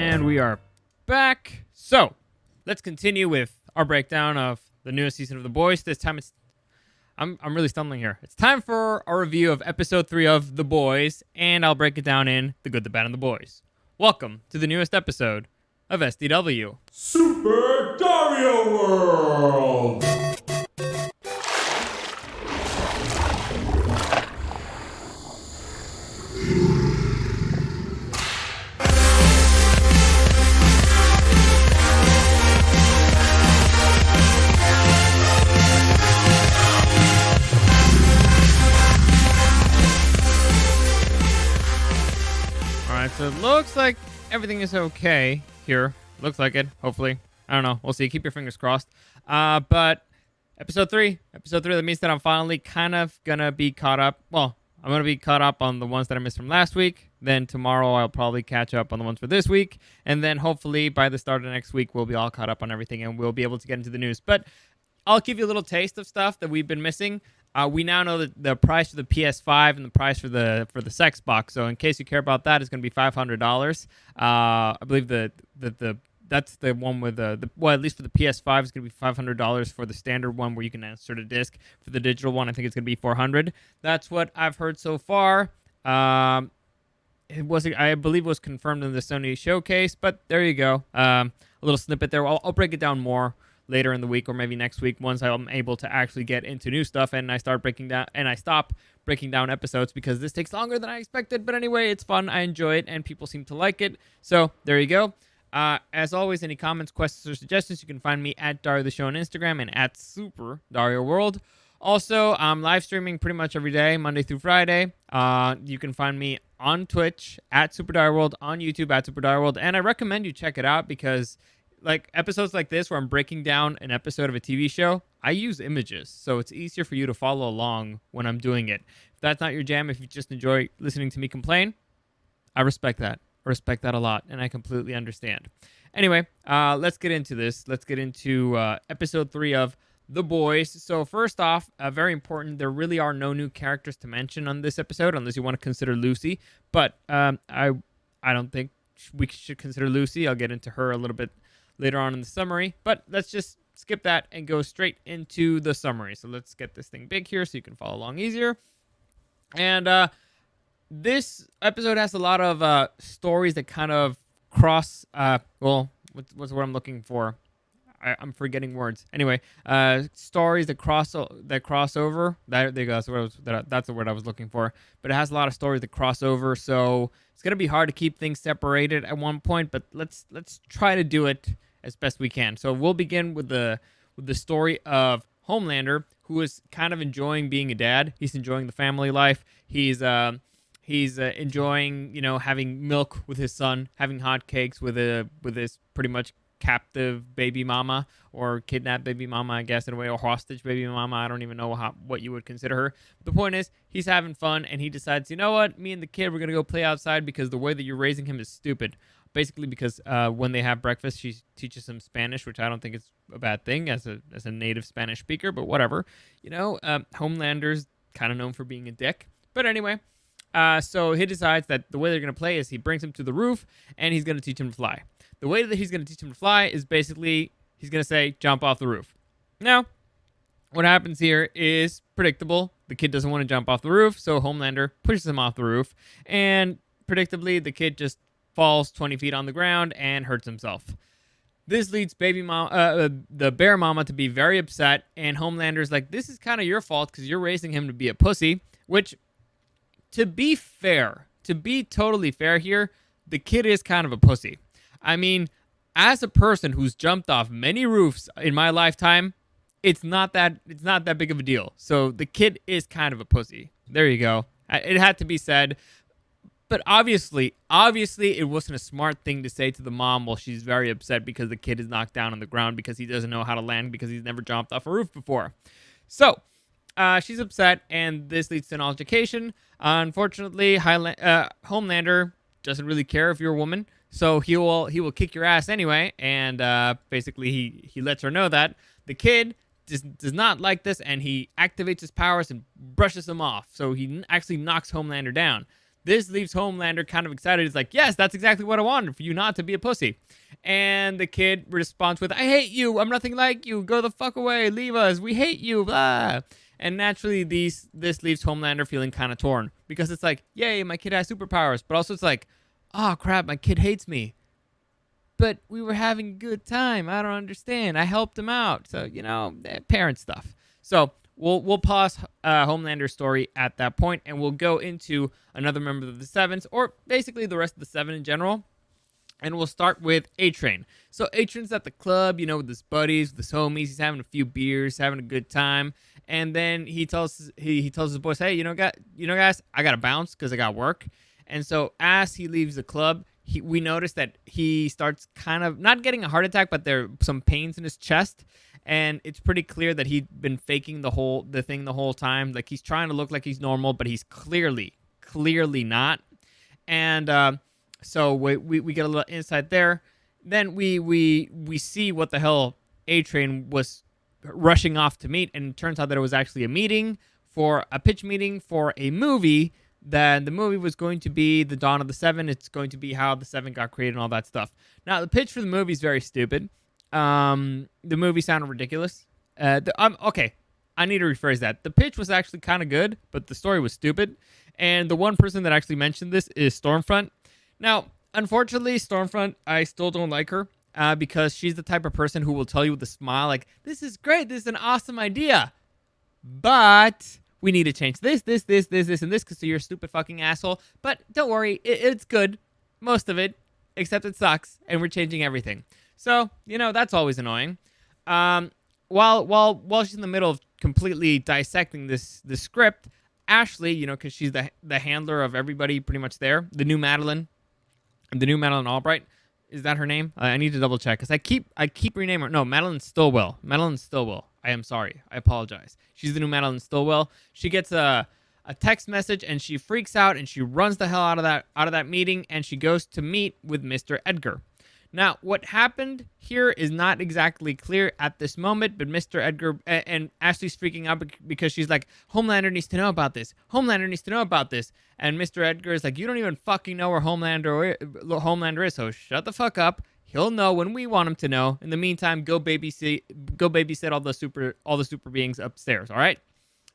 And we are back. So, let's continue with our breakdown of the newest season of The Boys. This time I'm really stumbling here. It's time for our review of episode 3 of The Boys, and I'll break it down in The Good, the Bad, and the Boys. Welcome to the newest episode of SDW. Super Dario World! Alright, so it looks like everything is okay here. Looks like it, hopefully. I don't know. We'll see. Keep your fingers crossed. But episode 3, that means that I'm finally kind of going to be caught up. Well, I'm going to be caught up on the ones that I missed from last week. Then tomorrow I'll probably catch up on the ones for this week. And then hopefully by the start of next week, we'll be all caught up on everything and we'll be able to get into the news. But I'll give you a little taste of stuff that we've been missing. We now know that the price for the PS5 and the price for the sex box. So in case you care about that, it's going to be $500. I believe that's the one with well, at least for the PS5, it's going to be $500 for the standard one where you can insert a disc. For the digital one, I think it's going to be $400. That's what I've heard so far. I believe it was confirmed in the Sony showcase, but there you go. A little snippet there. I'll break it down more later in the week or maybe next week once I'm able to actually get into new stuff and I stop breaking down episodes because this takes longer than I expected. But anyway, it's fun. I enjoy it and people seem to like it. So there you go. As always, any comments, questions, or suggestions, you can find me at Dario the Show on Instagram and at Super Dario World. Also, I'm live streaming pretty much every day, Monday through Friday. You can find me on Twitch at Super Dario World, on YouTube at Super Dario World, and I recommend you check it out because like episodes like this where I'm breaking down an episode of a TV show, I use images, so it's easier for you to follow along when I'm doing it. If that's not your jam, if you just enjoy listening to me complain, I respect that. I respect that a lot, and I completely understand. Anyway, let's get into this. Let's get into episode 3 of The Boys. So first off, very important, there really are no new characters to mention on this episode, unless you want to consider Lucy. But I don't think we should consider Lucy. I'll get into her a little bit later on in the summary, but let's just skip that and go straight into the summary. So let's get this thing big here so you can follow along easier. And this episode has a lot of stories that kind of cross, well, what's what I'm looking for? I'm forgetting words. Anyway, stories that cross over. There you go. That's the word I was looking for. But it has a lot of stories that cross over, so it's gonna be hard to keep things separated at one point. But let's try to do it as best we can. So we'll begin with the story of Homelander, who is kind of enjoying being a dad. He's enjoying the family life. He's enjoying, having milk with his son, having hot cakes with his pretty much captive baby mama or kidnapped baby mama, I guess, in a way, or hostage baby mama. I don't even know what you would consider her. But the point is, he's having fun, and he decides, you know what, me and the kid, we're going to go play outside because the way that you're raising him is stupid. Basically because when they have breakfast, she teaches him Spanish, which I don't think is a bad thing as a native Spanish speaker, but whatever. Homelander's kind of known for being a dick. But anyway, so he decides that the way they're going to play is he brings him to the roof, and he's going to teach him to fly. The way that he's going to teach him to fly is basically he's going to say, jump off the roof. Now, what happens here is predictable. The kid doesn't want to jump off the roof, so Homelander pushes him off the roof, and predictably, the kid just falls 20 feet on the ground and hurts himself. This leads the bear mama to be very upset, and Homelander's like, this is kind of your fault because you're raising him to be a pussy, which, to be totally fair here, the kid is kind of a pussy. I mean, as a person who's jumped off many roofs in my lifetime, it's not that big of a deal. So the kid is kind of a pussy. There you go. It had to be said. But obviously, it wasn't a smart thing to say to the mom while she's very upset because the kid is knocked down on the ground because he doesn't know how to land because he's never jumped off a roof before. So she's upset, and this leads to an altercation. Unfortunately, Homelander doesn't really care if you're a woman. So he will kick your ass anyway, and basically he lets her know that. The kid does not like this, and he activates his powers and brushes him off. So he actually knocks Homelander down. This leaves Homelander kind of excited. He's like, yes, that's exactly what I wanted, for you not to be a pussy. And the kid responds with, I hate you. I'm nothing like you. Go the fuck away. Leave us. We hate you. Blah. And naturally, this leaves Homelander feeling kind of torn, because it's like, yay, my kid has superpowers. But also it's like, oh, crap, my kid hates me. But we were having a good time. I don't understand. I helped him out. So, parent stuff. So we'll pause Homelander's story at that point, and we'll go into another member of the Sevens, or basically the rest of the Seven in general. And we'll start with A-Train. So A-Train's at the club, with his buddies, with his homies. He's having a few beers, having a good time. And then he tells his boys, hey, guys, I got to bounce because I got work. And so as he leaves the club, we notice that he starts kind of not getting a heart attack, but there are some pains in his chest. And it's pretty clear that he'd been faking the thing the whole time. Like, he's trying to look like he's normal, but he's clearly not. And so we get a little insight there. Then we see what the hell A-Train was rushing off to meet, and it turns out that it was actually a pitch meeting for a movie. That the movie was going to be the Dawn of the Seven. It's going to be how the Seven got created and all that stuff. Now, the pitch for the movie is very stupid. The movie sounded ridiculous. Okay, I need to rephrase that. The pitch was actually kind of good, but the story was stupid. And the one person that actually mentioned this is Stormfront. Now, unfortunately, Stormfront, I still don't like her because she's the type of person who will tell you with a smile, like, this is great, this is an awesome idea, but we need to change this, and this, because you're a stupid fucking asshole. But don't worry, it's good, most of it, except it sucks, and we're changing everything. So, that's always annoying. While she's in the middle of completely dissecting this script, Ashley, because she's the handler of everybody pretty much there, the new Madeline Albright, is that her name? I need to double check, because I keep renaming her. No, Madeline Stillwell. I am sorry. I apologize. She's the new Madeline Stillwell. She gets a text message, and she freaks out, and she runs the hell out of that meeting, and she goes to meet with Mr. Edgar. Now, what happened here is not exactly clear at this moment, but Mr. Edgar and Ashley's freaking out because she's like, Homelander needs to know about this. And Mr. Edgar is like, you don't even fucking know where Homelander is, so shut the fuck up. He'll know when we want him to know. In the meantime, go babysit all the super beings upstairs, all right?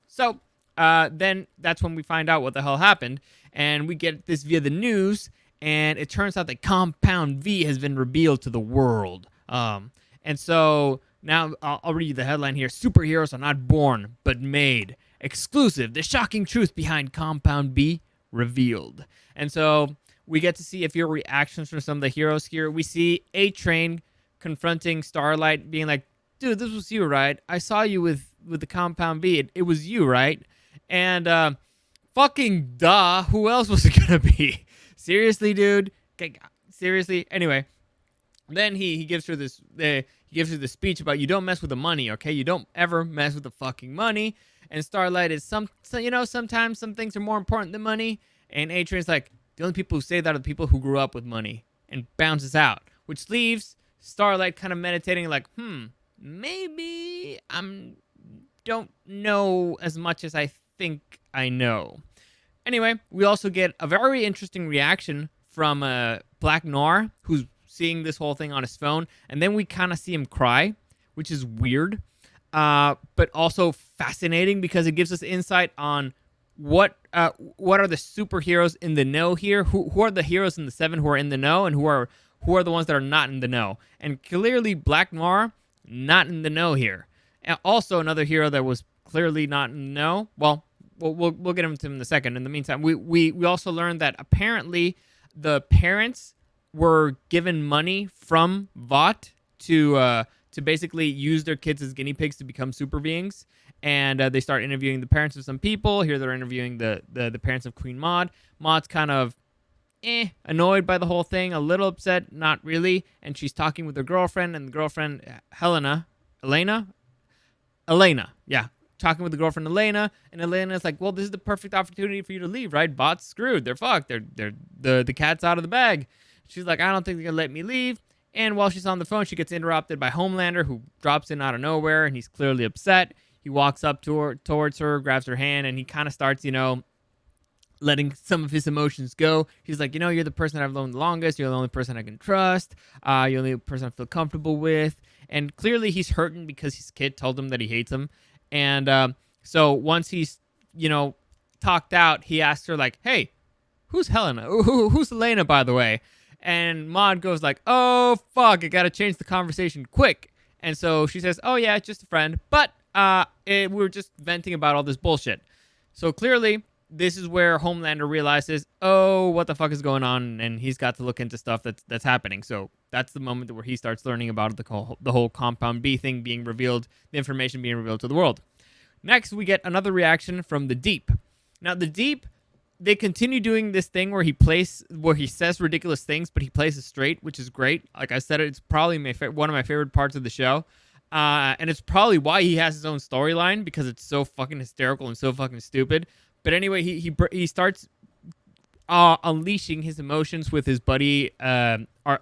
So then that's when we find out what the hell happened, and we get this via the news. And it turns out that Compound V has been revealed to the world. And so now I'll read you the headline here. Superheroes are not born, but made. Exclusive. The shocking truth behind Compound V revealed. And so we get to see a few reactions from some of the heroes here. We see A-Train confronting Starlight, being like, dude, this was you, right? I saw you with the Compound V. It was you, right? And fucking duh. Who else was it going to be? Seriously, dude? Seriously? Anyway, then he gives her this speech about, you don't mess with the money, okay? You don't ever mess with the fucking money. And Starlight is sometimes some things are more important than money. And A-Train's like, the only people who say that are the people who grew up with money, and bounces out, which leaves Starlight kind of meditating like, maybe I don't know as much as I think I know. Anyway, we also get a very interesting reaction from Black Noir, who's seeing this whole thing on his phone, and then we kind of see him cry, which is weird, but also fascinating because it gives us insight on what are the superheroes in the know here, who are the heroes in the Seven who are in the know, and who are the ones that are not in the know. And clearly Black Noir, not in the know here. And also another hero that was clearly not in the know, we'll get into him in a second. In the meantime, we also learned that apparently the parents were given money from Vought to basically use their kids as guinea pigs to become super beings. And they start interviewing the parents of some people. Here they're interviewing the parents of Queen Maud. Maud's kind of annoyed by the whole thing, a little upset, not really. And she's talking with her girlfriend, and the girlfriend, Elena, yeah. Talking with the girlfriend Elena, and Elena's like, well, this is the perfect opportunity for you to leave, right? Bot's screwed. They're fucked. The cat's out of the bag. She's like, I don't think they're gonna let me leave. And while she's on the phone, she gets interrupted by Homelander, who drops in out of nowhere, and he's clearly upset. He walks up towards her, grabs her hand, and he kind of starts, letting some of his emotions go. He's like, you're the person I've known the longest. You're the only person I can trust. You're the only person I feel comfortable with. And clearly he's hurting because his kid told him that he hates him. And so once he's, talked out, he asks her like, hey, who's Helena? Who's Elena, by the way? And Maud goes like, oh, fuck, I got to change the conversation quick. And so she says, oh, yeah, just a friend. But we were just venting about all this bullshit. So clearly, this is where Homelander realizes, oh, what the fuck is going on? And he's got to look into stuff that's happening. So that's the moment where he starts learning about the whole Compound B thing being revealed, the information being revealed to the world. Next, we get another reaction from the Deep. Now, the Deep, they continue doing this thing where he says ridiculous things, but he plays it straight, which is great. Like I said, it's probably one of my favorite parts of the show. And it's probably why he has his own storyline, because it's so fucking hysterical and so fucking stupid. But anyway, he starts unleashing his emotions with his buddy,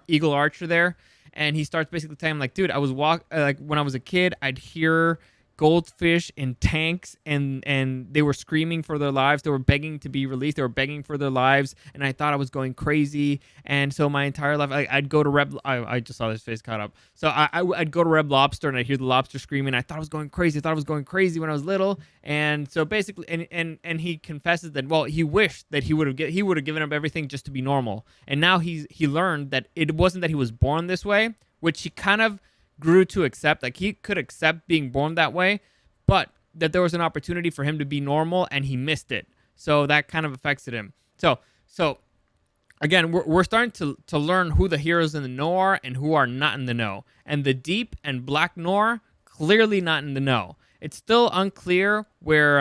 Eagle Archer there. And he starts basically telling him, like, dude, I was when I was a kid, I'd hear goldfish in tanks, and they were screaming for their lives. They were begging to be released. They were begging for their lives, and I thought I was going crazy. And so my entire life, I'd go to Red. I just saw his face caught up. So I'd go to Red Lobster, and I'd hear the lobster screaming. I thought I was going crazy. I thought I was going crazy when I was little. And so basically, and he confesses that, well, he wished that he would have given up everything just to be normal. And now he learned that it wasn't that he was born this way, which he kind of grew to accept. Like, he could accept being born that way, but that there was an opportunity for him to be normal, and he missed it. So that kind of affected him. So again, we're starting to learn who the heroes in the know are and who are not in the know. And the Deep and Black Noir, clearly not in the know. It's still unclear where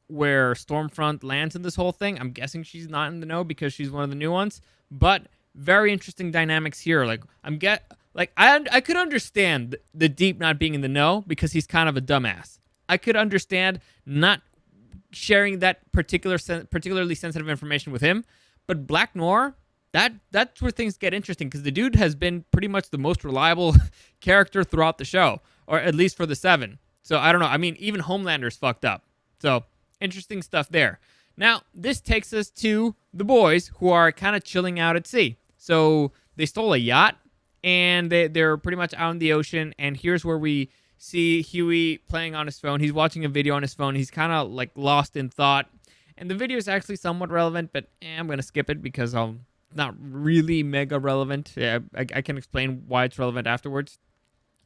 Stormfront lands in this whole thing. I'm guessing she's not in the know because she's one of the new ones. But very interesting dynamics here. I could understand the Deep not being in the know because he's kind of a dumbass. I could understand not sharing that particularly sensitive information with him. But Black Noir, that's where things get interesting, because the dude has been pretty much the most reliable character throughout the show, or at least for the 7. So I don't know. I mean, even Homelander's fucked up. So interesting stuff there. Now, this takes us to the boys, who are kind of chilling out at sea. So they stole a yacht, and they're pretty much out in the ocean. And here's where we see Huey playing on his phone. He's watching a video on his phone. He's kind of like lost in thought. And the video is actually somewhat relevant, but I'm going to skip it because I'm not really mega relevant. Yeah, I can explain why it's relevant afterwards.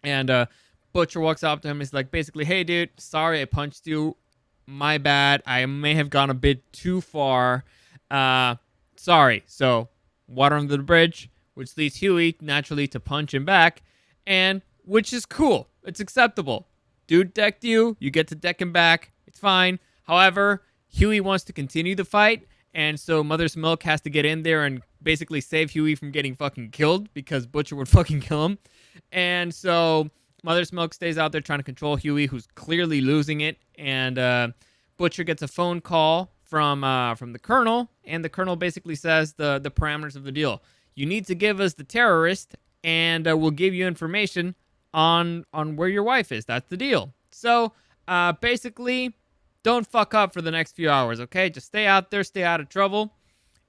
And Butcher walks up to him. He's like, basically, hey, dude, sorry I punched you. My bad. I may have gone a bit too far. Sorry. So, water under the bridge, which leads Huey naturally to punch him back, and which is cool. It's acceptable. Dude decked you. You get to deck him back. It's fine. However, Huey wants to continue the fight, and so Mother's Milk has to get in there and basically save Huey from getting fucking killed, because Butcher would fucking kill him. And so Mother's Milk stays out there trying to control Huey, who's clearly losing it. And Butcher gets a phone call from the Colonel, and the Colonel basically says the parameters of the deal. You need to give us the terrorist, and we'll give you information on where your wife is. That's the deal. So basically, don't fuck up for the next few hours, okay? Just stay out there, stay out of trouble.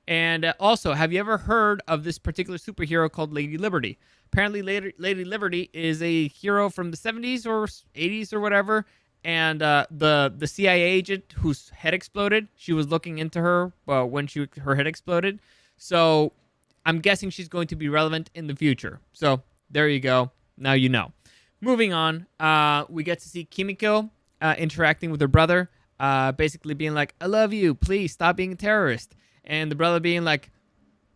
And also, have you ever heard of this particular superhero called Lady Liberty? Apparently, Lady Liberty is a hero from the 70s or 80s or whatever. And the CIA agent whose head exploded, she was looking into her when her head exploded. So I'm guessing she's going to be relevant in the future. So there you go. Now you know. Moving on, we get to see Kimiko interacting with her brother, basically being like, I love you. Please stop being a terrorist. And the brother being like,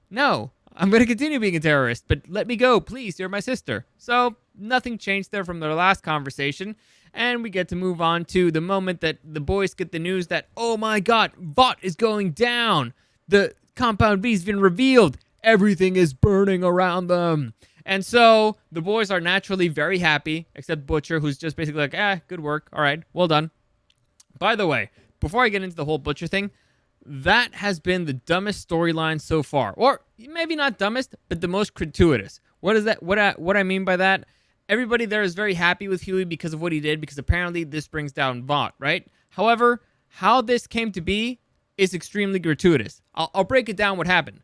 no, I'm going to continue being a terrorist, but let me go. Please, you're my sister. So nothing changed there from their last conversation. And we get to move on to the moment that the boys get the news that, oh my God, Vought is going down. The Compound B's been revealed. Everything is burning around them. And so the boys are naturally very happy, except Butcher, who's just basically like, good work. All right, well done. By the way, before I get into the whole Butcher thing, that has been the dumbest storyline so far. Or maybe not dumbest, but the most gratuitous. What is that? What I mean by that? Everybody there is very happy with Huey because of what he did, because apparently this brings down Vought, right? However, how this came to be, is extremely gratuitous. I'll break it down what happened.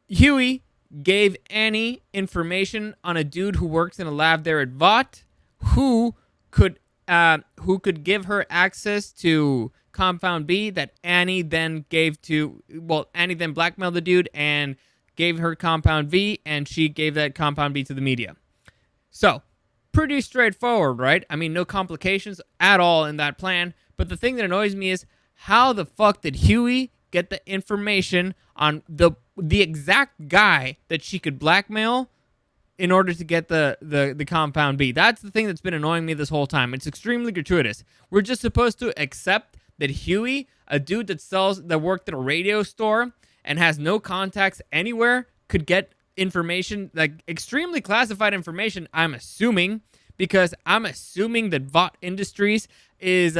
Huey gave Annie information on a dude who works in a lab there at Vought, who could give her access to Compound B that Annie then Annie then blackmailed the dude and gave her Compound V, and she gave that Compound B to the media. So, pretty straightforward, right? I mean, no complications at all in that plan. But the thing that annoys me is, how the fuck did Huey get the information on the exact guy that she could blackmail in order to get the Compound B? That's the thing that's been annoying me this whole time. It's extremely gratuitous. We're just supposed to accept that Huey, a dude that worked at a radio store and has no contacts anywhere, could get information, like extremely classified information, I'm assuming, because I'm assuming that Vought Industries is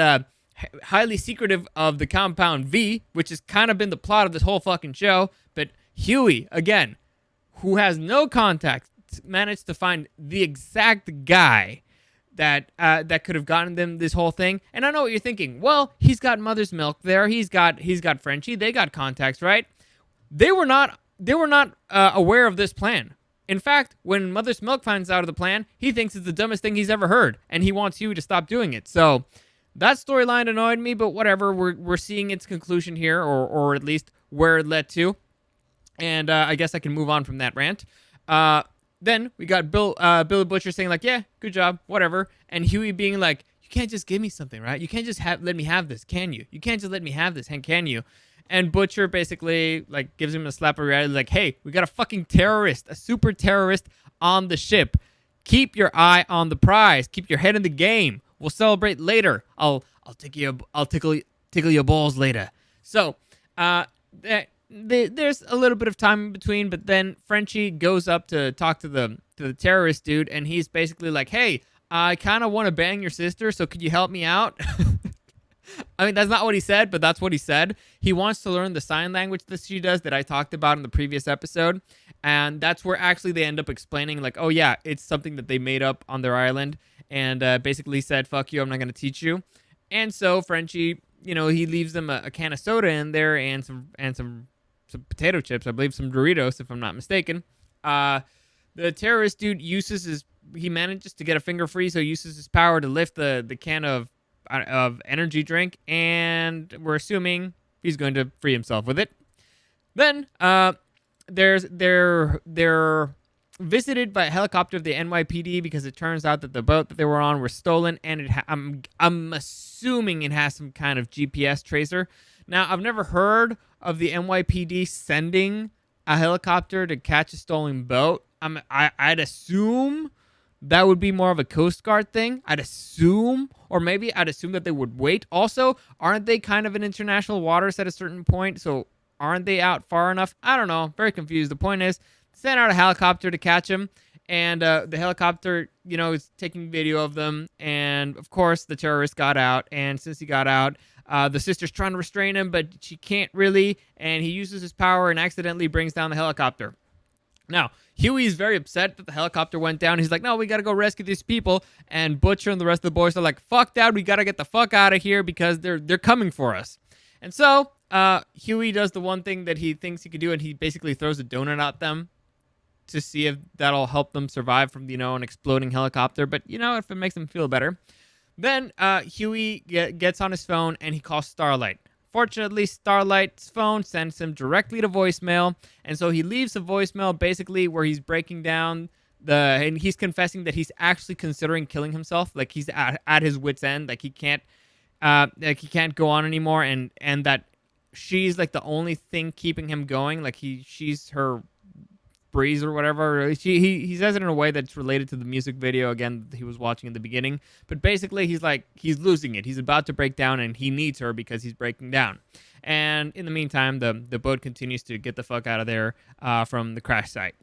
highly secretive of the Compound V, which has kind of been the plot of this whole fucking show. But Huey, again, who has no contacts, managed to find the exact guy that could have gotten them this whole thing. And I know what you're thinking. Well, he's got Mother's Milk there. He's got Frenchie. They got contacts, right? They were not aware of this plan. In fact, when Mother's Milk finds out of the plan, he thinks it's the dumbest thing he's ever heard, and he wants Huey to stop doing it. So that storyline annoyed me, but whatever. We're seeing its conclusion here, or at least where it led to. And I guess I can move on from that rant. Then we got Billy Butcher saying like, yeah, good job, whatever. And Huey being like, you can't just give me something, right? You can't just let me have this, can you? You can't just let me have this, can you? And Butcher basically like gives him a slap of reality, like, hey, we got a fucking terrorist, a super terrorist on the ship. Keep your eye on the prize. Keep your head in the game. We'll celebrate later. I'll tickle your balls later. So, there's a little bit of time in between, but then Frenchie goes up to talk to the terrorist dude, and he's basically like, hey, I kind of want to bang your sister, so could you help me out? I mean, that's not what he said, but that's what he said. He wants to learn the sign language that she does that I talked about in the previous episode, and that's where actually they end up explaining, like, oh yeah, it's something that they made up on their island, and basically said, fuck you, I'm not going to teach you. And so Frenchie, he leaves them a can of soda in there and some potato chips, I believe some Doritos, if I'm not mistaken. The terrorist dude he manages to get a finger free, so he uses his power to lift the can of energy drink, and we're assuming he's going to free himself with it. Then they're visited by a helicopter of the NYPD because it turns out that the boat that they were on was stolen, and I'm assuming it has some kind of GPS tracer. Now, I've never heard of the NYPD sending a helicopter to catch a stolen boat. I'd assume that would be more of a Coast Guard thing. I'd assume that they would wait. Also, aren't they kind of in international waters at a certain point? So aren't they out far enough? I don't know. Very confused. The point is, send out a helicopter to catch him. And the helicopter, is taking video of them. And, of course, the terrorist got out. And since he got out, the sister's trying to restrain him, but she can't really. And he uses his power and accidentally brings down the helicopter. Now, Huey's very upset that the helicopter went down. He's like, no, we got to go rescue these people. And Butcher and the rest of the boys are like, fuck that. We got to get the fuck out of here because they're coming for us. And so Huey does the one thing that he thinks he could do, and he basically throws a donut at them to see if that'll help them survive from, an exploding helicopter. But, if it makes them feel better. Then Huey gets on his phone, and he calls Starlight. Fortunately, Starlight's phone sends him directly to voicemail, and so he leaves a voicemail basically where he's breaking down and he's confessing that he's actually considering killing himself. Like he's at his wit's end, like he can't go on anymore, and that she's like the only thing keeping him going. Like she's her breeze or whatever. He says it in a way that's related to the music video again that he was watching in the beginning. But basically, he's losing it. He's about to break down, and he needs her because he's breaking down. And in the meantime, the boat continues to get the fuck out of there from the crash site.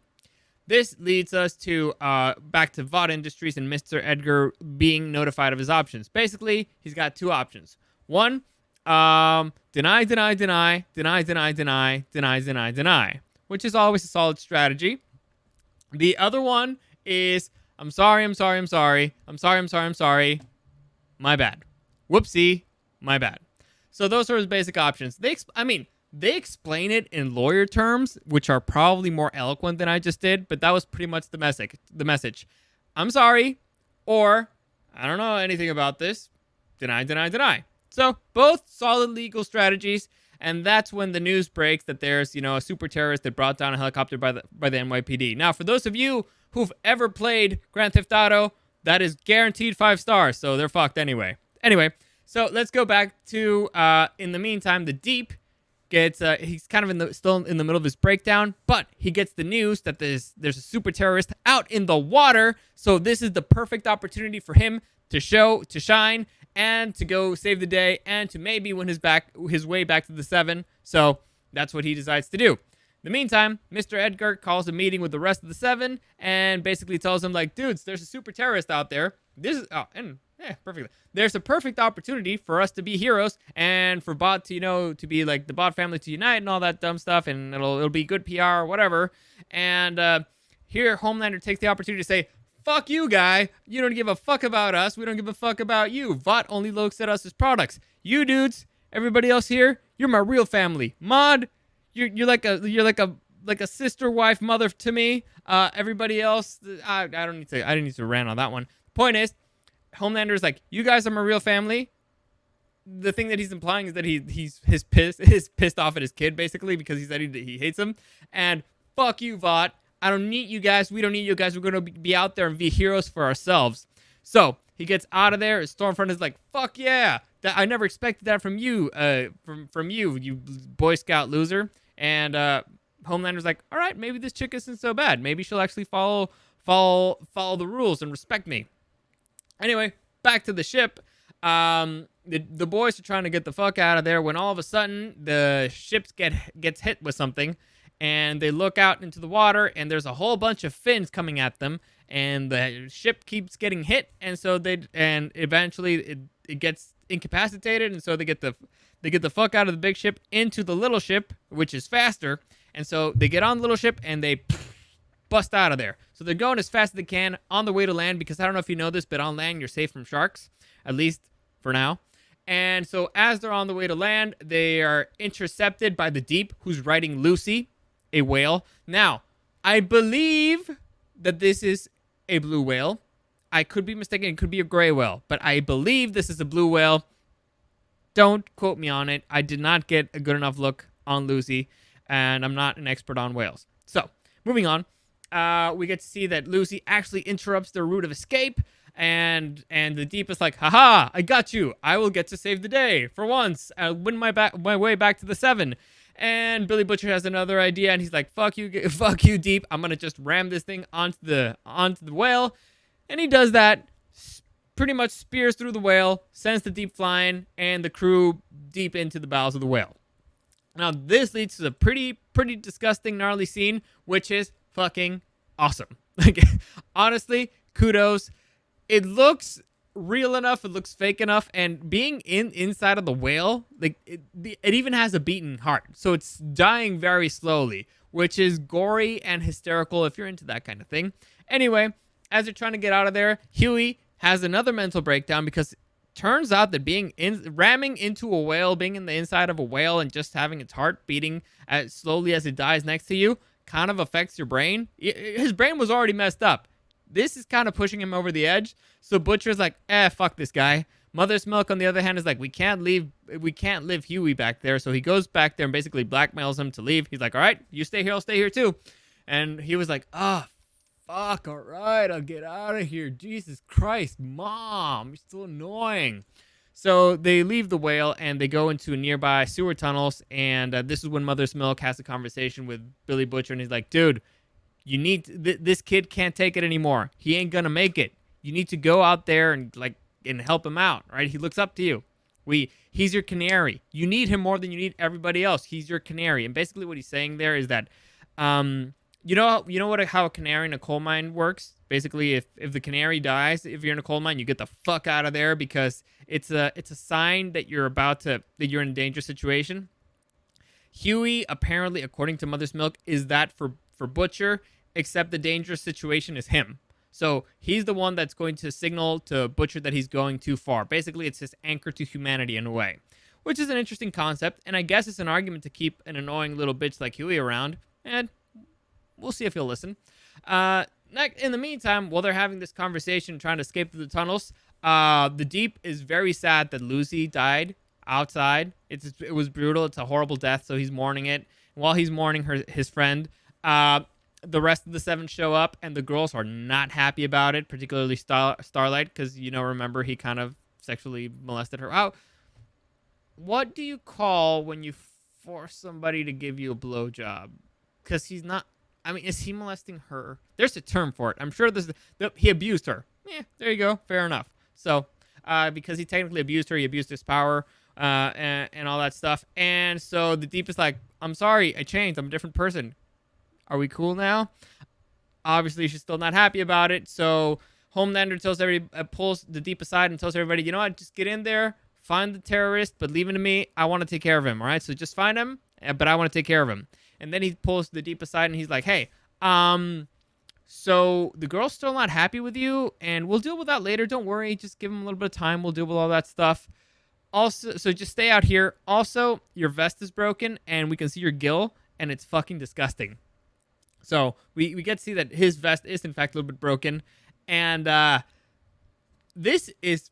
This leads us to back to Vought Industries and Mr. Edgar being notified of his options. Basically, he's got two options. One, deny, which is always a solid strategy. The other one is, I'm sorry. My bad. Whoopsie, my bad. So those are his basic options. They explain it in lawyer terms, which are probably more eloquent than I just did, but that was pretty much the message. I'm sorry, or I don't know anything about this. Deny, deny, deny. So both solid legal strategies, and that's when the news breaks that there's, a super terrorist that brought down a helicopter by the NYPD. Now, for those of you who've ever played Grand Theft Auto, that is guaranteed 5 stars, so they're fucked anyway. Anyway, so let's go back to, in the meantime, the Deep gets, he's kind of still in the middle of his breakdown, but he gets the news that there's a super terrorist out in the water, so this is the perfect opportunity for him to shine, and to go save the day, and to maybe win his way back to the 7. So that's what he decides to do. In the meantime, Mr. Edgar calls a meeting with the rest of the 7 and basically tells them, like, dudes, there's a super terrorist out there. Perfectly. There's a perfect opportunity for us to be heroes and for Bot to, to be like the Bot family to unite and all that dumb stuff, and it'll be good PR or whatever. And here Homelander takes the opportunity to say, fuck you, guy. You don't give a fuck about us. We don't give a fuck about you. Vought only looks at us as products. You dudes, everybody else here, you're my real family. Mod, you're like a sister, wife, mother to me. Everybody else, I didn't need to rant on that one. Point is, Homelander's like, you guys are my real family. The thing that he's implying is that he's pissed off at his kid, basically, because he said he hates him. And fuck you, Vought. I don't need you guys. We don't need you guys. We're going to be out there and be heroes for ourselves. So he gets out of there. Stormfront is like, fuck yeah. I never expected that from you, from you Boy Scout loser. And Homelander's like, all right, maybe this chick isn't so bad. Maybe she'll actually follow the rules and respect me. Anyway, back to the ship. The boys are trying to get the fuck out of there when all of a sudden the ship gets hit with something. And they look out into the water, and there's a whole bunch of fins coming at them, and the ship keeps getting hit, and so eventually it gets incapacitated, and so they get the fuck out of the big ship into the little ship, which is faster, and so they get on the little ship and they bust out of there. So they're going as fast as they can on the way to land, because I don't know if you know this, but on land you're safe from sharks, at least for now. And so as they're on the way to land, they are intercepted by the Deep, who's riding Lucy, a whale. Now, I believe that this is a blue whale. I could be mistaken. It could be a gray whale, but I believe this is a blue whale. Don't quote me on it. I did not get a good enough look on Lucy, and I'm not an expert on whales. So, moving on, we get to see that Lucy actually interrupts their route of escape, and the Deep is like, haha, I got you. I will get to save the day. For once, I'll win my way back to the 7. And Billy Butcher has another idea, and he's like, fuck you, Deep. I'm going to just ram this thing onto the whale. And he does that, pretty much spears through the whale, sends the Deep flying, and the crew deep into the bowels of the whale. Now, this leads to a pretty disgusting, gnarly scene, which is fucking awesome. Like, honestly, kudos. It looks real enough, it looks fake enough, and being inside of the whale, like it even has a beating heart, so it's dying very slowly, which is gory and hysterical if you're into that kind of thing. Anyway, as they're trying to get out of there, Huey has another mental breakdown, because it turns out that ramming into a whale, being in the inside of a whale and just having its heart beating as slowly as it dies next to you kind of affects your brain. His brain was already messed up. This is kind of pushing him over the edge. So Butcher's like, fuck this guy. Mother's Milk, on the other hand, is like, we can't leave Huey back there. So he goes back there and basically blackmails him to leave. He's like, all right, you stay here, I'll stay here too. And he was like, fuck, all right, I'll get out of here. Jesus Christ, Mom, you're still annoying. So they leave the whale and they go into nearby sewer tunnels. And this is when Mother's Milk has a conversation with Billy Butcher. And he's like, dude, you need this kid can't take it anymore. He ain't gonna make it. You need to go out there and help him out, right? He looks up to you. He's your canary. You need him more than you need everybody else. He's your canary. And basically what he's saying there is that, you know how a canary in a coal mine works? Basically, if the canary dies, if you're in a coal mine, you get the fuck out of there, because it's a sign that you're that you're in a dangerous situation. Huey, apparently, according to Mother's Milk, is that for Butcher, except the dangerous situation is him. So he's the one that's going to signal to Butcher that he's going too far. Basically, it's his anchor to humanity in a way. which is an interesting concept. And I guess it's an argument to keep an annoying little bitch like Huey around. And we'll see if he'll listen. In the meantime, while they're having this conversation, trying to escape through the tunnels, the Deep is very sad that Lucy died outside. It was brutal. It's a horrible death, so he's mourning it. While he's mourning his friend, the rest of the seven show up, and the girls are not happy about it, particularly Starlight, because, remember, he kind of sexually molested her. What do you call when you force somebody to give you a blowjob? Because he's not... is he molesting her? There's a term for it. I'm sure he abused her. There you go. Fair enough. So, because he technically abused her, he abused his power, and all that stuff. And so the Deep is like, I'm sorry, I changed. I'm a different person. Are we cool now? Obviously, she's still not happy about it. So Homelander tells everybody, pulls the Deep aside and tells everybody, you know what? Just get in there, find the terrorist, but leave him to me. I want to take care of him. All right. So just find him, but I want to take care of him. And then he pulls the Deep aside and he's like, hey, so the girl's still not happy with you, and we'll deal with that later. Don't worry. Just give him a little bit of time. We'll deal with all that stuff. Also, so just stay out here. Also, your vest is broken, and we can see your gill, and it's fucking disgusting. So we get to see that his vest is, in fact, a little bit broken. And this is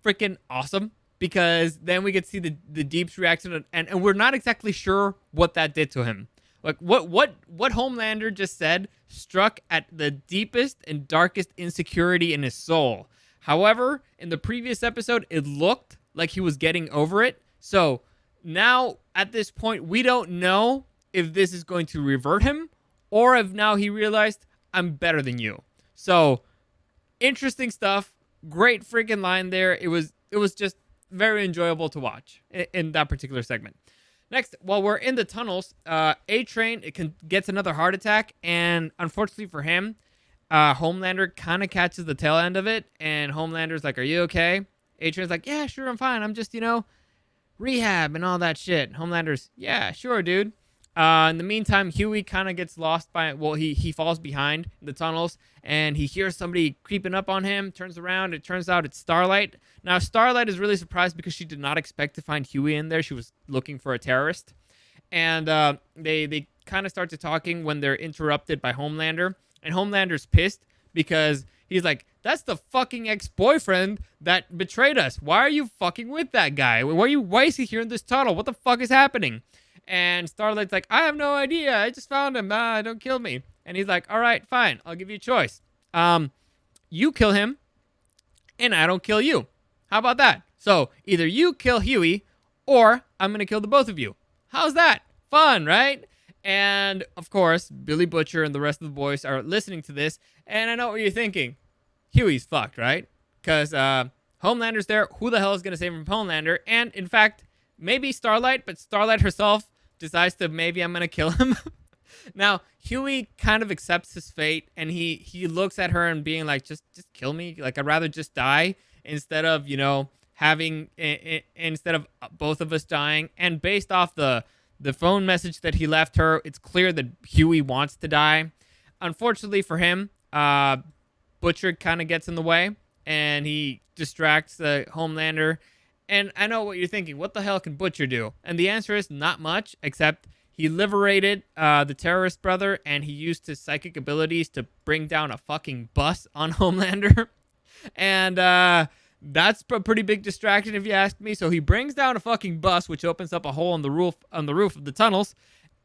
freaking awesome, because then we get to see the Deep's reaction, and we're not exactly sure what that did to him. Like, what Homelander just said struck at the deepest and darkest insecurity in his soul. However, in the previous episode, it looked like he was getting over it. So now, at this point, we don't know if this is going to revert him, or if now he realized, I'm better than you. So, interesting stuff. Great freaking line there. It was just very enjoyable to watch in that particular segment. Next, while we're in the tunnels, A-Train gets another heart attack, and unfortunately for him, Homelander kind of catches the tail end of it, and Homelander's like, are you okay? A-Train's like, yeah, sure, I'm fine. I'm just, rehab and all that shit. Homelander's, yeah, sure, dude. In the meantime, Huey kind of gets lost he falls behind in the tunnels, and he hears somebody creeping up on him, turns around, it turns out it's Starlight. Now, Starlight is really surprised because she did not expect to find Huey in there. She was looking for a terrorist. And they kind of start to talking when they're interrupted by Homelander, and Homelander's pissed because he's like, that's the fucking ex-boyfriend that betrayed us. Why are you fucking with that guy? Why is he here in this tunnel? What the fuck is happening? And Starlight's like, I have no idea. I just found him. Don't kill me. And he's like, all right, fine. I'll give you a choice. You kill him, and I don't kill you. How about that? So either you kill Huey, or I'm going to kill the both of you. How's that? Fun, right? And, of course, Billy Butcher and the rest of the boys are listening to this, and I know what you're thinking. Huey's fucked, right? Because Homelander's there. Who the hell is going to save him from Homelander? And, in fact, maybe Starlight, but Starlight herself decides to, maybe I'm going to kill him. Now, Huey kind of accepts his fate, and he looks at her and being like, just kill me. Like, I'd rather just die instead of, instead of both of us dying. And based off the phone message that he left her, it's clear that Huey wants to die. Unfortunately for him, Butcher kind of gets in the way, and he distracts the Homelander. And I know what you're thinking. What the hell can Butcher do? And the answer is not much, except he liberated the terrorist brother, and he used his psychic abilities to bring down a fucking bus on Homelander. And that's a pretty big distraction, if you ask me. So he brings down a fucking bus, which opens up a hole on the roof of the tunnels.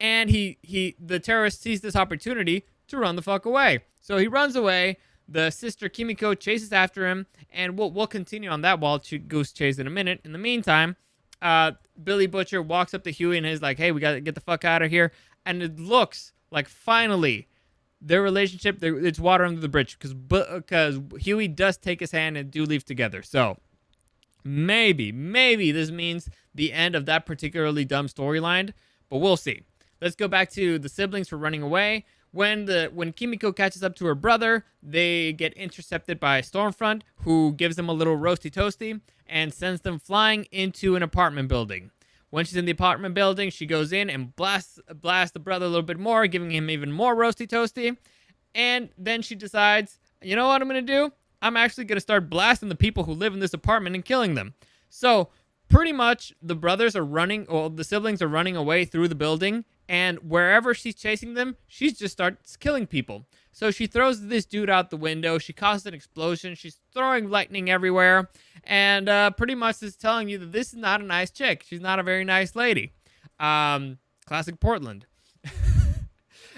And the terrorist sees this opportunity to run the fuck away. So he runs away. The sister Kimiko chases after him, and we'll continue on that Goose Chase in a minute. In the meantime, Billy Butcher walks up to Huey and is like, hey, we got to get the fuck out of here. And it looks like finally their relationship, it's water under the bridge, because Huey does take his hand and do leave together. So maybe this means the end of that particularly dumb storyline, but we'll see. Let's go back to the siblings for running away. When Kimiko catches up to her brother, they get intercepted by Stormfront, who gives them a little roasty toasty and sends them flying into an apartment building. When she's in the apartment building, she goes in and blasts the brother a little bit more, giving him even more roasty toasty. And then she decides, you know what I'm going to do? I'm actually going to start blasting the people who live in this apartment and killing them. So pretty much the brothers are running, or the siblings are running away through the building, and wherever she's chasing them, she just starts killing people. So she throws this dude out the window. She causes an explosion. She's throwing lightning everywhere, and pretty much is telling you that this is not a nice chick. She's not a very nice lady. Classic Portland.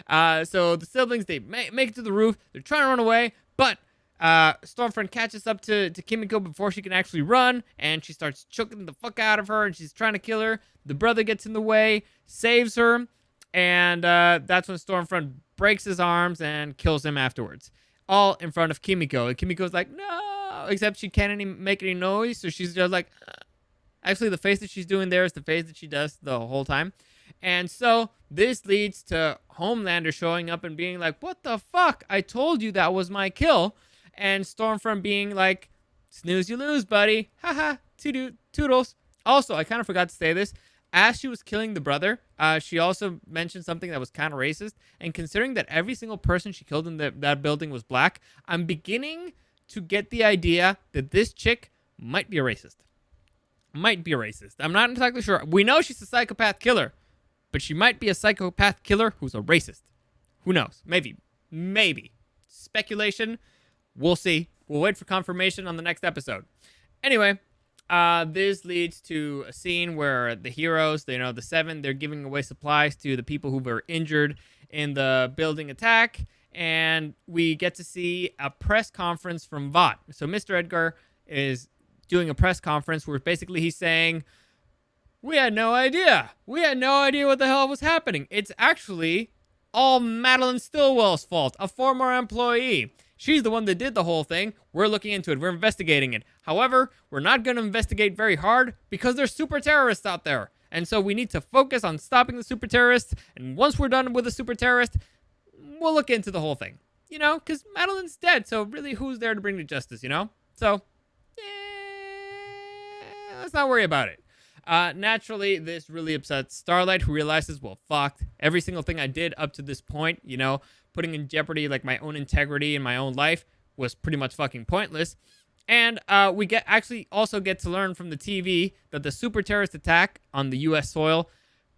So the siblings, they make it to the roof. They're trying to run away, but Stormfront catches up to Kimiko before she can actually run, and she starts choking the fuck out of her, and she's trying to kill her. The brother gets in the way, saves her, and that's when Stormfront breaks his arms and kills him afterwards, all in front of Kimiko. And Kimiko's like, no, except she can't make any noise, so she's just like, actually, the face that she's doing there is the face that she does the whole time. And so this leads to Homelander showing up and being like, what the fuck? I told you that was my kill. And Stormfront being like, snooze you lose, buddy. Haha, toodles. Also, I kind of forgot to say this. As she was killing the brother, she also mentioned something that was kind of racist. And considering that every single person she killed in that building was black, I'm beginning to get the idea that this chick might be a racist. I'm not entirely sure. We know she's a psychopath killer, but she might be a psychopath killer who's a racist. Who knows? Maybe. Speculation. We'll see. We'll wait for confirmation on the next episode. Anyway, this leads to a scene where the heroes, the seven, they're giving away supplies to the people who were injured in the building attack. And we get to see a press conference from Vought. So Mr. Edgar is doing a press conference where basically he's saying, we had no idea. We had no idea what the hell was happening. It's actually all Madeline Stillwell's fault, a former employee. She's the one that did the whole thing. We're looking into it. We're investigating it. However, we're not going to investigate very hard because there's super terrorists out there. And so we need to focus on stopping the super terrorists. And once we're done with the super terrorist, we'll look into the whole thing. Because Madeline's dead. So really, who's there to bring to justice, So, let's not worry about it. Naturally, this really upsets Starlight, who realizes, well, fuck, every single thing I did up to this point, putting in jeopardy like my own integrity and my own life was pretty much fucking pointless. And we also get to learn from the TV that the super terrorist attack on the U.S. soil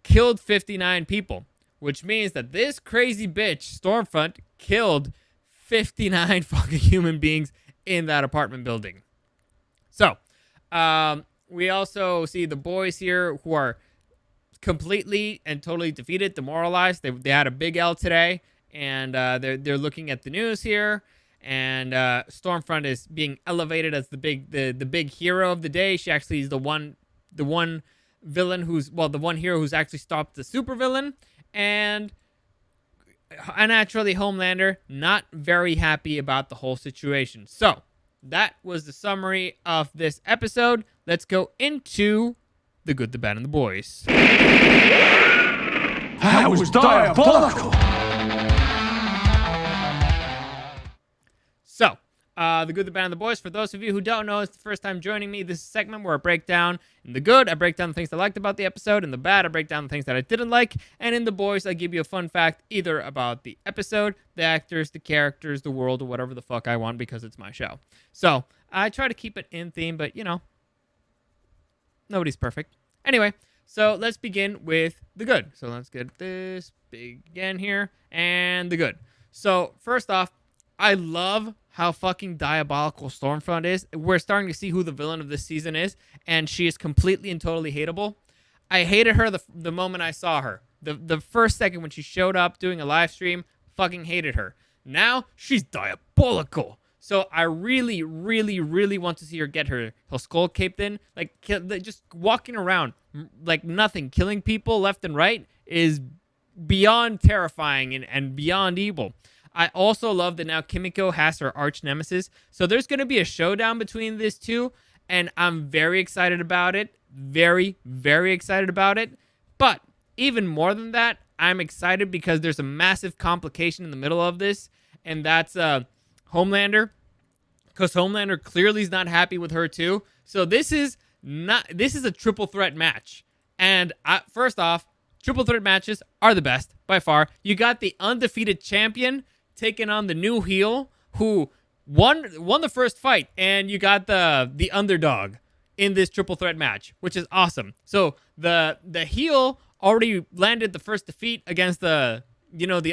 killed 59 people, which means that this crazy bitch, Stormfront, killed 59 fucking human beings in that apartment building. So, we also see the boys here who are completely and totally defeated, demoralized. They had a big L today, and they're looking at the news here. And Stormfront is being elevated as the big hero of the day. She actually is the one villain the one hero who's actually stopped the supervillain. And naturally, Homelander not very happy about the whole situation. So that was the summary of this episode. Let's go into the good, the bad, and the boys. That was diabolical! So, the good, the bad, and the boys. For those of you who don't know, it's the first time joining me. This is a segment where I break down, in the good, I break down the things I liked about the episode. In the bad, I break down the things that I didn't like. And in the boys, I give you a fun fact either about the episode, the actors, the characters, the world, or whatever the fuck I want because it's my show. So, I try to keep it in theme, but, nobody's perfect. Anyway, so let's begin with the good. So let's get this big again here, and the good. So, first off, I love how fucking diabolical Stormfront is. We're starting to see who the villain of this season is, and she is completely and totally hateable. I hated her the moment I saw her. The first second when she showed up doing a live stream, fucking hated her. Now, she's diabolical. So I really, really, really want to see her get her skull caped in. Like, just walking around like nothing, killing people left and right is beyond terrifying and beyond evil. I also love that now Kimiko has her arch nemesis. So there's going to be a showdown between these two, and I'm very excited about it. Very, very excited about it. But even more than that, I'm excited because there's a massive complication in the middle of this, and that's Homelander. Because Homelander clearly is not happy with her too. So this is a triple threat match. And first off, triple threat matches are the best by far. You got the undefeated champion taking on the new heel who won the first fight, and you got the underdog in this triple threat match, which is awesome. So the heel already landed the first defeat against the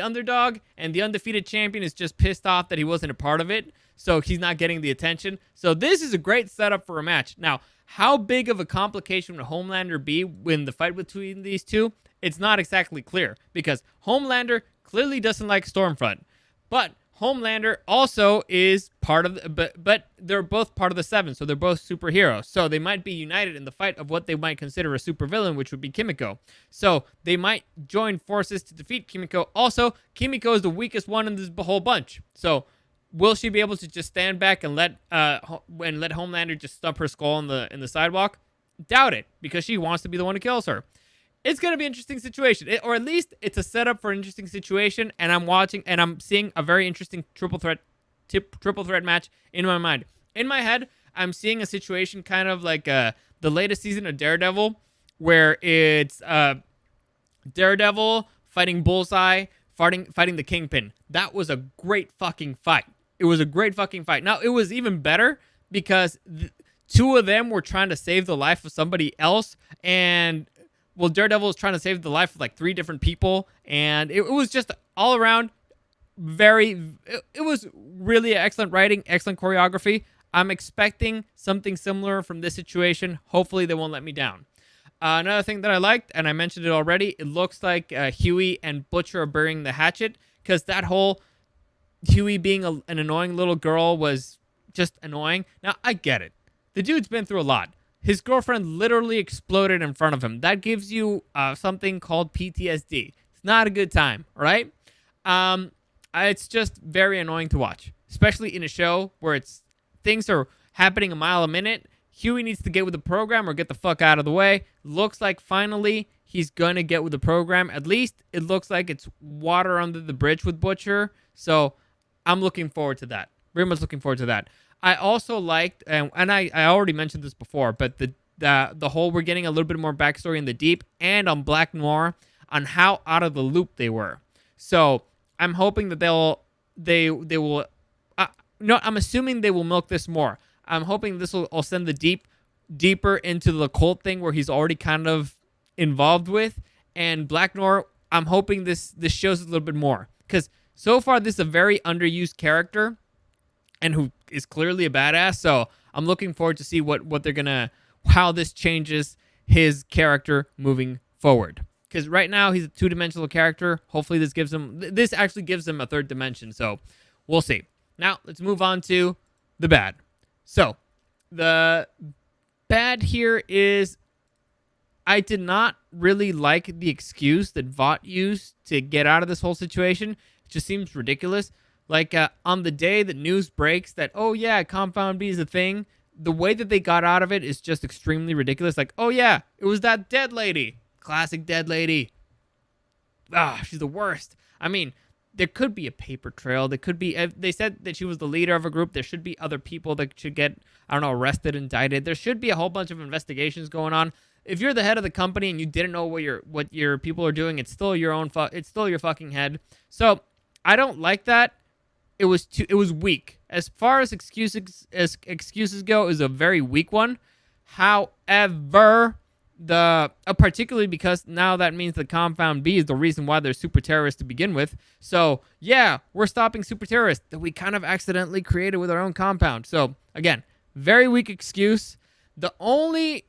underdog, and the undefeated champion is just pissed off that he wasn't a part of it, so he's not getting the attention. So this is a great setup for a match. Now, how big of a complication would Homelander be when the fight between these two? It's not exactly clear, because Homelander clearly doesn't like Stormfront, but Homelander also is part of but they're both part of the Seven, so they're both superheroes. So they might be united in the fight of what they might consider a supervillain, which would be Kimiko. So they might join forces to defeat Kimiko. Also, Kimiko is the weakest one in this whole bunch. So will she be able to just stand back and let Homelander just stump her skull in the sidewalk? Doubt it, because she wants to be the one who kills her. It's going to be an interesting situation, or at least it's a setup for an interesting situation, and I'm seeing a very interesting triple threat match in my mind. In my head, I'm seeing a situation kind of like the latest season of Daredevil, where it's Daredevil fighting Bullseye, fighting the Kingpin. That was a great fucking fight. It was a great fucking fight. Now, it was even better because two of them were trying to save the life of somebody else, and Daredevil was trying to save the life of like 3 different people, and it was just all around it was really excellent writing, excellent choreography. I'm expecting something similar from this situation. Hopefully they won't let me down. Another thing that I liked, and I mentioned it already, it looks like Huey and Butcher are burying the hatchet, because that whole Huey being an annoying little girl was just annoying. Now, I get it. The dude's been through a lot. His girlfriend literally exploded in front of him. That gives you something called PTSD. It's not a good time, all right? It's just very annoying to watch, especially in a show where things are happening a mile a minute. Huey needs to get with the program or get the fuck out of the way. Looks like finally he's going to get with the program. At least it looks like it's water under the bridge with Butcher. So I'm looking forward to that. Very much looking forward to that. I also liked, and I already mentioned this before, but the whole, we're getting a little bit more backstory in the Deep and on Black Noir on how out of the loop they were. So I'm hoping that they will. I'm assuming they will milk this more. I'm hoping this will send the Deep deeper into the cult thing where he's already kind of involved with, and Black Noir. I'm hoping this shows a little bit more, because so far this is a very underused character, and who is clearly a badass. So I'm looking forward to see how this changes his character moving forward. Because right now he's a 2-dimensional character. Hopefully this actually gives him a 3rd dimension. So we'll see. Now let's move on to the bad. So the bad here is I did not really like the excuse that Vought used to get out of this whole situation. It just seems ridiculous. Like, on the day that news breaks that, oh, yeah, Compound B is a thing, the way that they got out of it is just extremely ridiculous. Like, oh, yeah, it was that dead lady. Classic dead lady. She's the worst. I mean, there could be a paper trail. There could be, they said that she was the leader of a group. There should be other people that should get, arrested, indicted. There should be a whole bunch of investigations going on. If you're the head of the company and you didn't know what your people are doing, it's still your it's still your fucking head. So I don't like that. It was weak. As far as excuses go, it was a very weak one. However, particularly because now that means the Compound B is the reason why they're super terrorists to begin with. So yeah, we're stopping super terrorists that we kind of accidentally created with our own compound. So again, very weak excuse. The only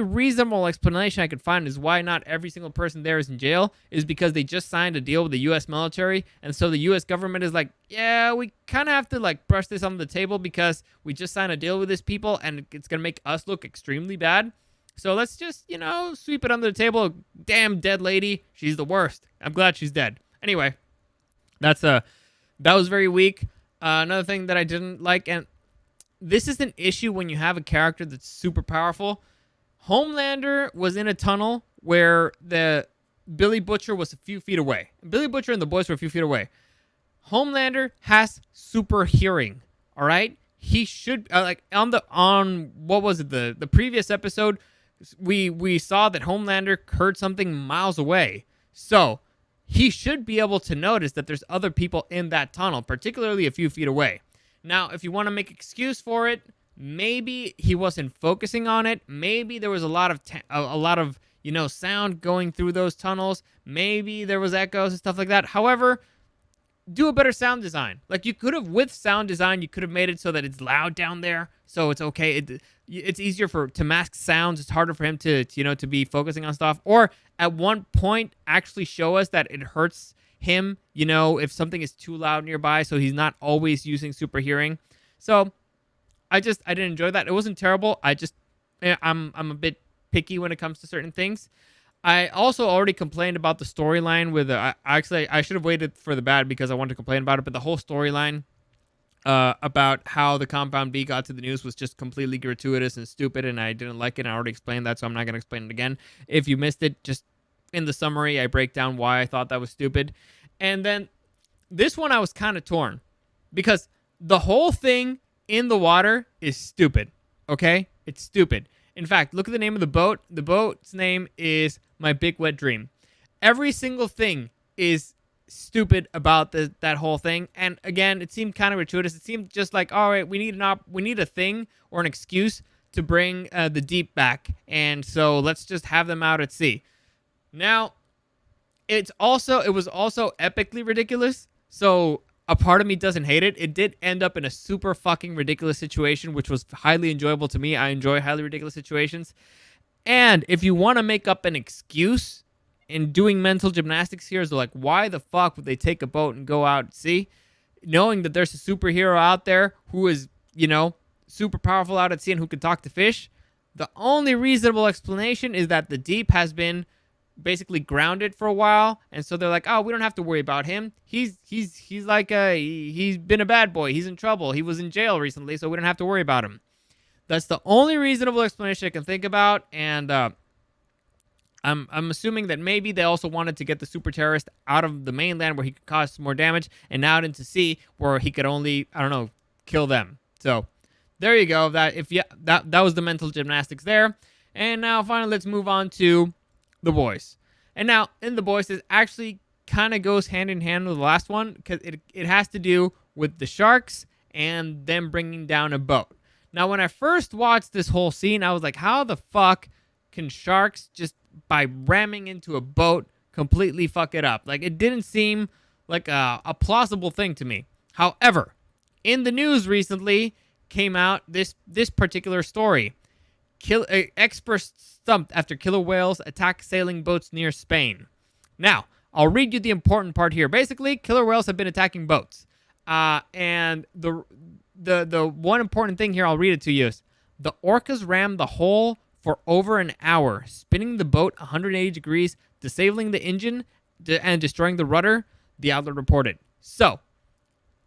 reasonable explanation I could find is why not every single person there is in jail is because they just signed a deal with the U.S. military, and so the U.S. government is like, yeah, we kind of have to like brush this on the table because we just signed a deal with these people, and it's gonna make us look extremely bad. So let's just sweep it under the table. Damn dead lady, she's the worst. I'm glad she's dead. Anyway, that was very weak. Another thing that I didn't like, and this is an issue when you have a character that's super powerful. Homelander was in a tunnel where the Billy Butcher was a few feet away. Billy Butcher and the boys were a few feet away. Homelander has super hearing. All right, he should on what was it, the previous episode, we saw that Homelander heard something miles away. So he should be able to notice that there's other people in that tunnel, particularly a few feet away. Now, if you want to make excuse for it, maybe he wasn't focusing on it. Maybe there was a lot of sound going through those tunnels. Maybe there was echoes and stuff like that. However, do a better sound design. Like, you could have, with sound design, you could have made it so that it's loud down there, so it's okay. It's easier to mask sounds. It's harder for him to be focusing on stuff. Or at one point, actually show us that it hurts him, if something is too loud nearby, so he's not always using super hearing. So I didn't enjoy that. It wasn't terrible. I'm a bit picky when it comes to certain things. I also already complained about the storyline with I should have waited for the bad because I wanted to complain about it, but the whole storyline about how the Compound B got to the news was just completely gratuitous and stupid, and I didn't like it. And I already explained that, so I'm not going to explain it again. If you missed it, just in the summary, I break down why I thought that was stupid. And then this one I was kind of torn because the whole thing in the water is stupid, okay? It's stupid. In fact, look at the name of the boat. The boat's name is My Big Wet Dream. Every single thing is stupid about that whole thing. And again, it seemed kind of gratuitous. It seemed just like, all right, we need a thing or an excuse to bring the Deep back, and so let's just have them out at sea. Now, it was also epically ridiculous. So a part of me doesn't hate it. It did end up in a super fucking ridiculous situation, which was highly enjoyable to me. I enjoy highly ridiculous situations. And if you want to make up an excuse in doing mental gymnastics here, so like, why the fuck would they take a boat and go out at sea, knowing that there's a superhero out there who is, super powerful out at sea and who can talk to fish? The only reasonable explanation is that the Deep has been basically grounded for a while, and so they're like, oh, we don't have to worry about him. He's been a bad boy. He's in trouble. He was in jail recently, so we don't have to worry about him. That's the only reasonable explanation I can think about, and I'm assuming that maybe they also wanted to get the super terrorist out of the mainland where he could cause more damage and out into sea where he could only, kill them. So there you go. That was the mental gymnastics there. And now finally, let's move on to The Boys. And now in The Boys, this actually kind of goes hand in hand with the last one because it has to do with the sharks and them bringing down a boat. Now, when I first watched this whole scene, I was like, how the fuck can sharks just by ramming into a boat completely fuck it up? Like, it didn't seem like a plausible thing to me. However, in the news recently came out this particular story. Experts stumped after killer whales attack sailing boats near Spain. Now, I'll read you the important part here. Basically, killer whales have been attacking boats. And the one important thing here, I'll read it to you, is the orcas rammed the hull for over an hour, spinning the boat 180 degrees, disabling the engine and destroying the rudder, the outlet reported. So,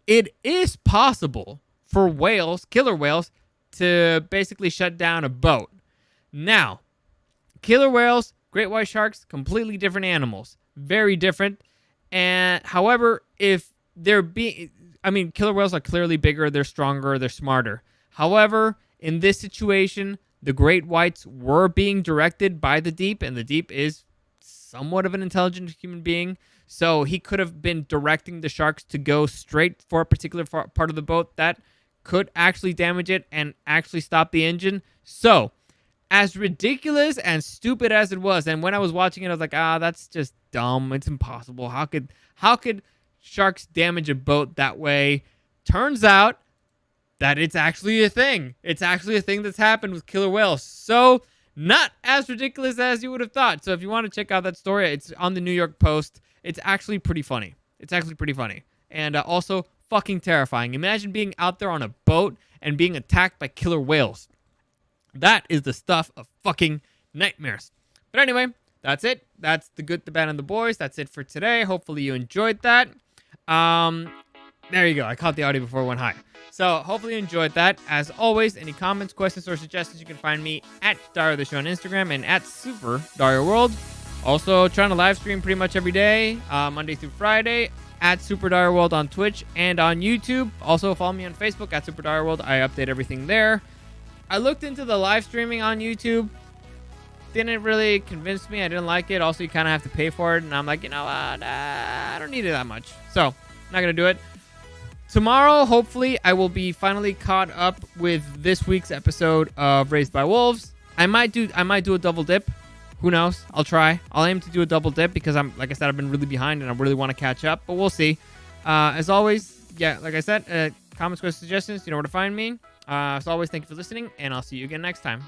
it is possible for killer whales, to basically shut down a boat. Now, killer whales, great white sharks, completely different animals. Very different. And however, killer whales are clearly bigger, they're stronger, they're smarter. However, in this situation, the great whites were being directed by the Deep, and the Deep is somewhat of an intelligent human being. So he could have been directing the sharks to go straight for a particular part of the boat that could actually damage it and actually stop the engine. So, as ridiculous and stupid as it was, and when I was watching it, I was like, that's just dumb. It's impossible. How could sharks damage a boat that way? Turns out that it's actually a thing. It's actually a thing that's happened with killer whales. So, not as ridiculous as you would have thought. So, if you want to check out that story, it's on the New York Post. It's actually pretty funny. And also fucking terrifying. Imagine being out there on a boat and being attacked by killer whales. That is the stuff of fucking nightmares. But anyway, that's it. That's the good, the bad, and the boys. That's it for today. Hopefully you enjoyed that. There you go. I caught the audio before it went high. So hopefully you enjoyed that. As always, any comments, questions, or suggestions, you can find me at Dario the Show on Instagram and at Super Dario World. Also trying to live stream pretty much every day, Monday through Friday, at Super Dario World on Twitch and on YouTube. Also follow me on Facebook at Super Dario World. I update everything there. I looked into the live streaming on YouTube. Didn't really convince me. I didn't like it. Also, you kind of have to pay for it. And I'm like, I don't need it that much. So, I'm not going to do it. tomorrow, hopefully, I will be finally caught up with this week's episode of Raised by Wolves. I might do a double dip. Who knows? I'll try. I'll aim to do a double dip because like I said, I've been really behind and I really want to catch up, but we'll see. As always, yeah, like I said, comments, questions, suggestions, you know where to find me. As always, thank you for listening, and I'll see you again next time.